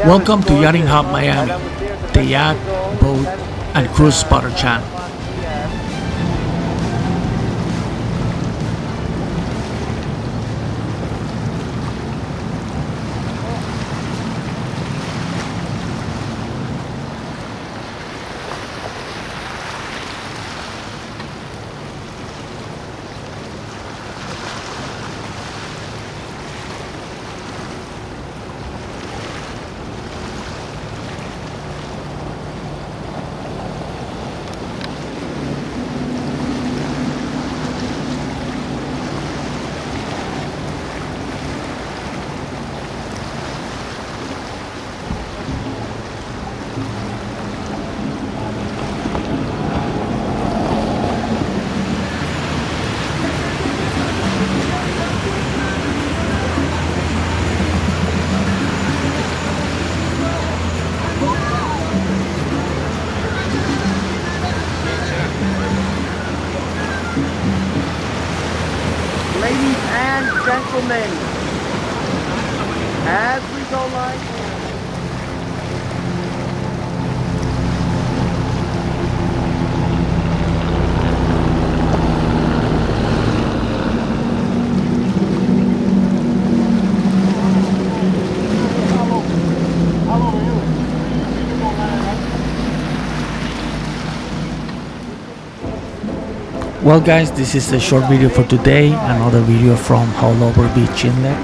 Welcome to Yachting Hub Miami, the yacht, boat, and cruise spotter channel. Ladies and gentlemen, as we go live, Well guys, this is a short video for today, another video from Haulover Beach Inlet.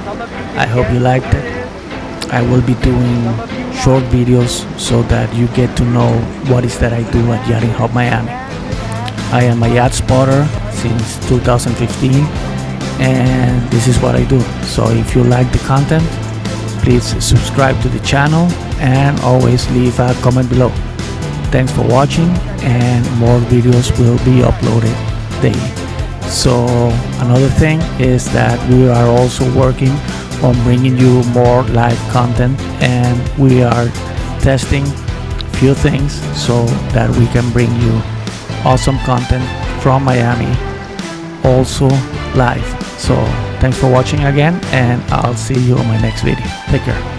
I hope you liked it. I will be doing short videos so that you get to know what is that I do at Yachting Hub Miami. I am a yacht spotter since 2015 and this is what I do. So if you like the content, please subscribe to the channel and always leave a comment below. Thanks for watching, and more videos will be uploaded daily. So another thing is that we are also working on bringing you more live content, and we are testing few things so that we can bring you awesome content from Miami also live. So thanks for watching again, and I'll see you on my next video. Take care.